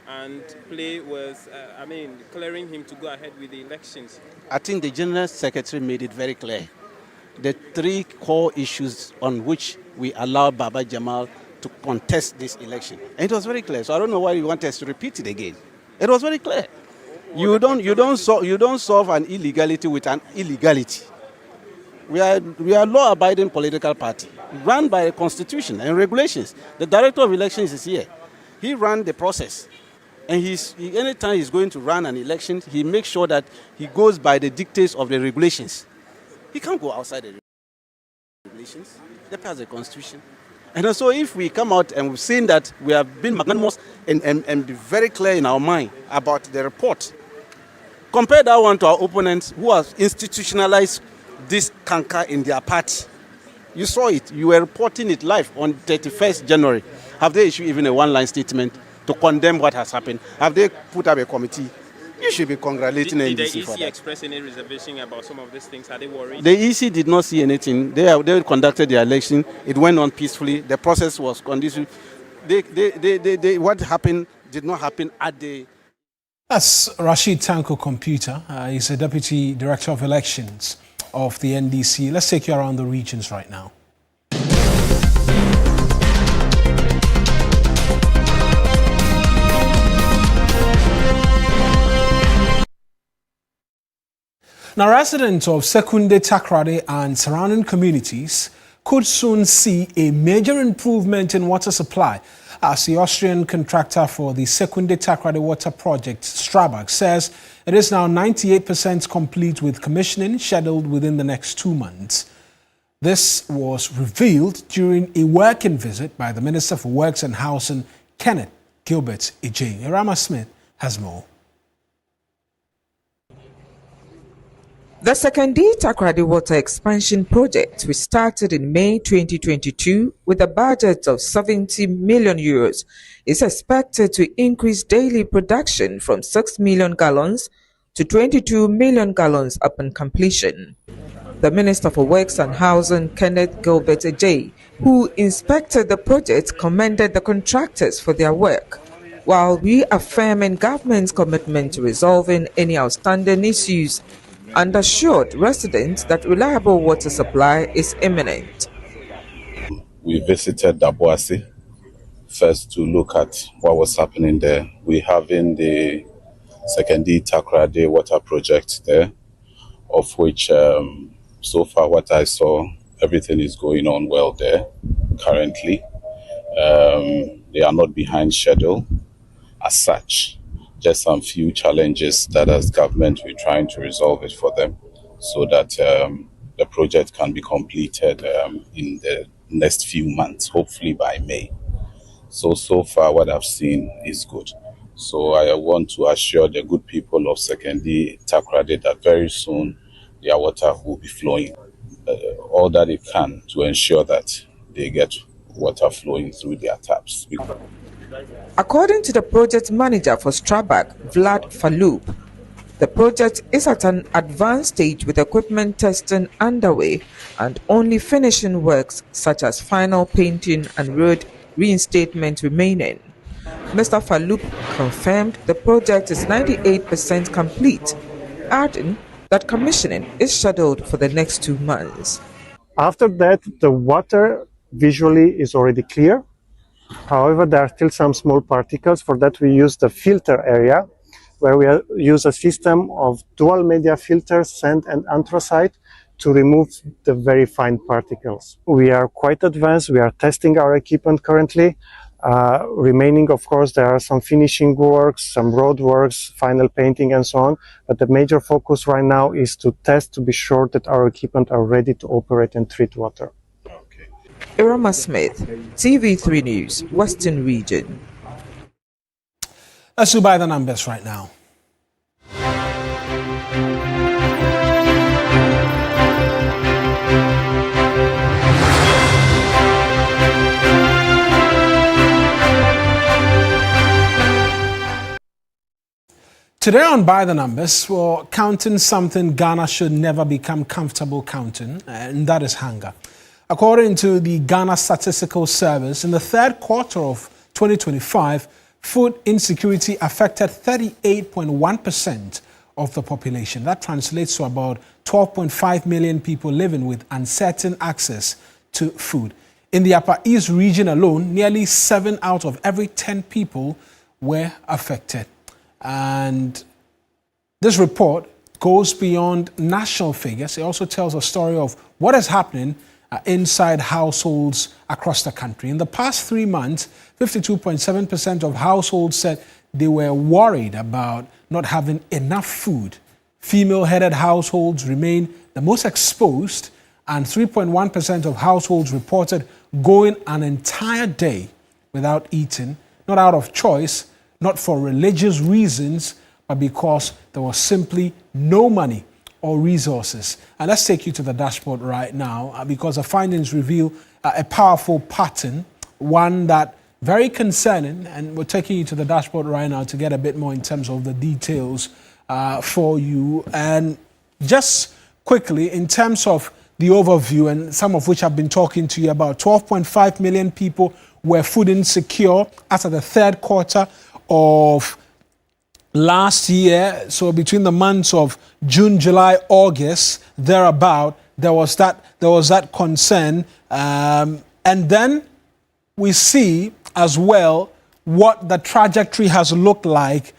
and play with, clearing him to go ahead with the elections? I think the General Secretary made it very clear. The three core issues on which we allow Baba Jamal to contest this election. And it was very clear. So I don't know why you want us to repeat it again. It was very clear. You don't solve an illegality with an illegality. We are a law-abiding political party run by a constitution and regulations. The director of elections is here. He ran the process. And anytime he's going to run an election, he makes sure that he goes by the dictates of the regulations. He can't go outside the regulations. They pass the constitution. And so if we come out and we've seen that we have been magnanimous and be very clear in our mind about the report, compare that one to our opponents who have institutionalized this canker in their party. You saw it. You were reporting it live on 31st January. Have they issued even a one-line statement to condemn what has happened? Have they put up a committee? You should be congratulating Did the NDC for EC that. express any reservation about some of these things? Are they worried? The EC did not see anything. They conducted the election. It went on peacefully. The process was conducive. What happened did not happen at the... That's Rashid Tanko Computer. He's the Deputy Director of Elections of the NDC. Let's take you around the regions right now. Now, residents of Sekunde Takrade and surrounding communities could soon see a major improvement in water supply as the Austrian contractor for the Sekunde Takrade water project, Strabag, says it is now 98% complete with commissioning scheduled within the next 2 months. This was revealed during a working visit by the Minister for Works and Housing, Kenneth Gilbert Ejay. Irama Smith has more. The Sekunde Takrade Water Expansion Project, which started in May 2022 with a budget of 70 million euros, is expected to increase daily production from 6 million gallons to 22 million gallons upon completion. The Minister for Works and Housing, Kenneth Gilbert Ejay, who inspected the project, commended the contractors for their work, while reaffirming government's commitment to resolving any outstanding issues and assured residents that reliable water supply is imminent. We visited Daboasi first to look at what was happening there. We have in the Sekunde Takrade water project there, of which so far what I saw, everything is going on well there currently. They are not behind schedule as such. Just some few challenges that as government we're trying to resolve it for them so that the project can be completed in the next few months, hopefully by May. So far what I've seen is good. So I want to assure the good people of Sekunde Takrade that very soon their water will be flowing, all that it can to ensure that they get water flowing through their taps. According to the project manager for Strabag, Vlad Falup, the project is at an advanced stage with equipment testing underway and only finishing works such as final painting and road reinstatement remaining. Mr. Falup confirmed the project is 98% complete, adding that commissioning is scheduled for the next 2 months. After that, the water visually is already clear. However, there are still some small particles. For that, we use the filter area, where we use a system of dual media filters, sand and anthracite, to remove the very fine particles. We are quite advanced. We are testing our equipment currently. Remaining, of course, there are some finishing works, some road works, final painting and so on. But the major focus right now is to test to be sure that our equipment are ready to operate and treat water. Irama Smith, TV3 News, Western Region. Let's do by the numbers right now. Today on By the Numbers, we're counting something Ghana should never become comfortable counting, and that is hunger. According to the Ghana Statistical Service, in the third quarter of 2025, food insecurity affected 38.1% of the population. That translates to about 12.5 million people living with uncertain access to food. In the Upper East region alone, nearly 7 out of every 10 people were affected. And this report goes beyond national figures. It also tells a story of what is happening inside households across the country. In the past 3 months, 52.7% of households said they were worried about not having enough food. Female-headed households remain the most exposed, and 3.1% of households reported going an entire day without eating, not out of choice, not for religious reasons, but because there was simply no money or resources. And let's take you to the dashboard right now because the findings reveal a powerful pattern, one that very concerning, and we're taking you to the dashboard right now to get a bit more in terms of the details for you. And just quickly, in terms of the overview, and some of which I've been talking to you about, 12.5 million people were food insecure as of the third quarter of last year. So between the months of June, July, August, thereabout, there was that concern. And then we see as well what the trajectory has looked like.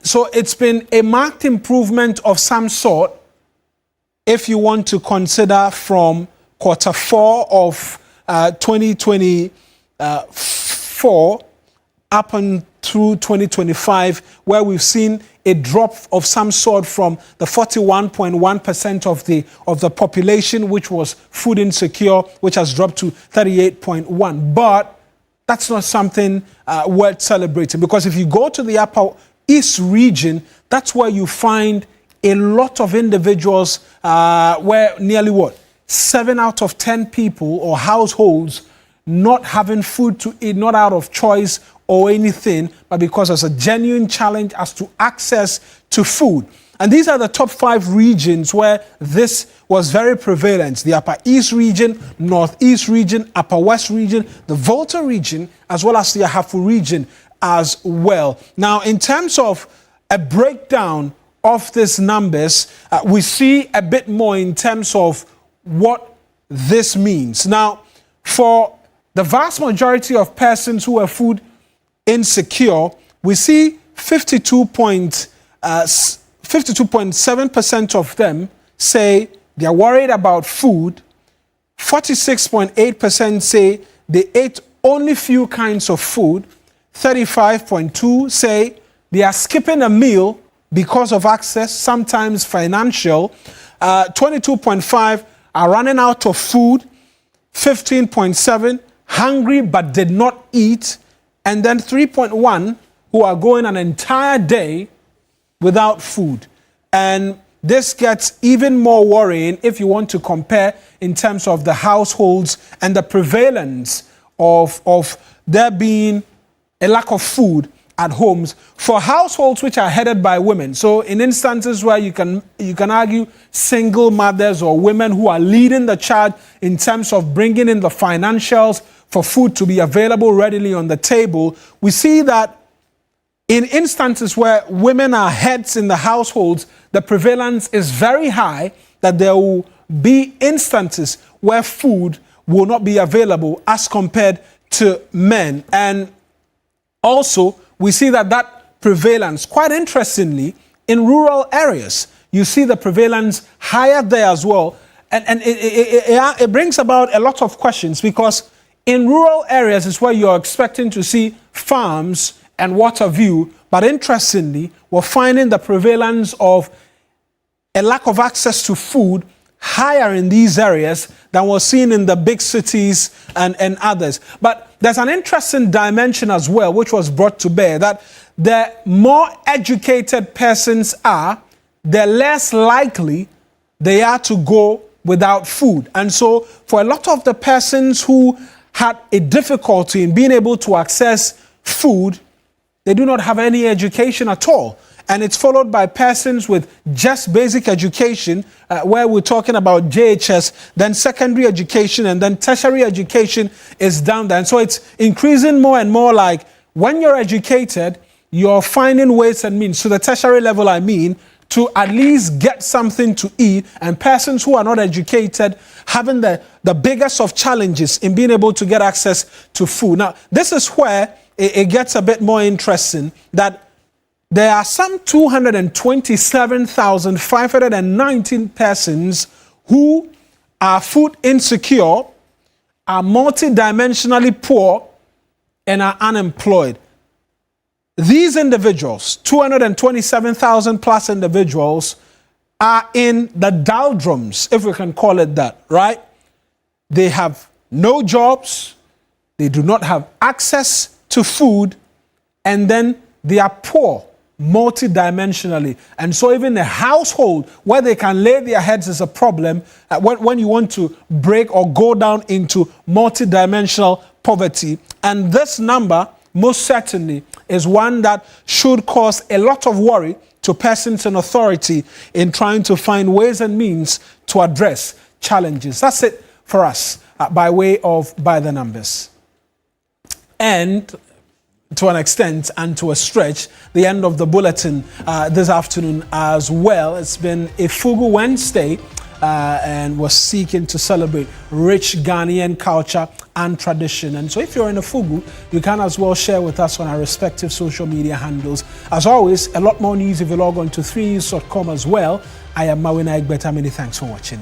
So it's been a marked improvement of some sort if you want to consider from quarter 4 of 2024 up and through 2025, where we've seen a drop of some sort from the 41.1% of the population, which was food insecure, which has dropped to 38.1%. But that's not something worth celebrating, because if you go to the Upper East region, that's where you find a lot of individuals where nearly 7 out of 10 people or households not having food to eat, not out of choice or anything, but because there's a genuine challenge as to access to food. And these are the top 5 regions where this was very prevalent: the Upper East region, Northeast region, Upper West region, the Volta region, as well as the Ahafo region as well. Now, in terms of a breakdown of these numbers, we see a bit more in terms of what this means. Now, for the vast majority of persons who are food insecure, we see 52.7% of them say they are worried about food. 46.8% say they ate only few kinds of food. 35.2% say they are skipping a meal because of access, sometimes financial. 22.5% are running out of food. 15.7% hungry but did not eat. And then 3.1% who are going an entire day without food. And this gets even more worrying if you want to compare in terms of the households and the prevalence of there being a lack of food at homes for households which are headed by women. So in instances where you can argue single mothers or women who are leading the charge in terms of bringing in the financials for food to be available readily on the table, we see that in instances where women are heads in the households, the prevalence is very high that there will be instances where food will not be available as compared to men. And also, we see that prevalence, quite interestingly, in rural areas. You see the prevalence higher there as well. And it brings about a lot of questions, because in rural areas is where you're expecting to see farms and water view. But interestingly, we're finding the prevalence of a lack of access to food higher in these areas than we're seeing in the big cities and others. But there's an interesting dimension as well, which was brought to bear, that the more educated persons are, the less likely they are to go without food. And so for a lot of the persons who had a difficulty in being able to access food, they do not have any education at all. And it's followed by persons with just basic education, where we're talking about JHS, then secondary education, and then tertiary education is down there. And so it's increasing more and more like when you're educated, you're finding ways and means, to the tertiary level I mean, to at least get something to eat, and persons who are not educated having the biggest of challenges in being able to get access to food. Now, this is where it gets a bit more interesting, that there are some 227,519 persons who are food insecure, are multidimensionally poor, and are unemployed. These individuals, 227,000 plus individuals, are in the doldrums, if we can call it that, right? They have no jobs, they do not have access to food, and then they are poor multidimensionally. And so even a household where they can lay their heads is a problem when you want to break or go down into multidimensional poverty. And this number most certainly is one that should cause a lot of worry to persons in authority in trying to find ways and means to address challenges. That's it for us by way of By the Numbers. And to an extent and to a stretch, the end of the bulletin this afternoon as well. It's been a Fugu Wednesday, and we're seeking to celebrate rich Ghanaian culture and tradition. And so if you're in a Fugu, you can as well share with us on our respective social media handles. As always, a lot more news if you log on to 3news.com as well. I am Mawina Egbeta. Many thanks for watching.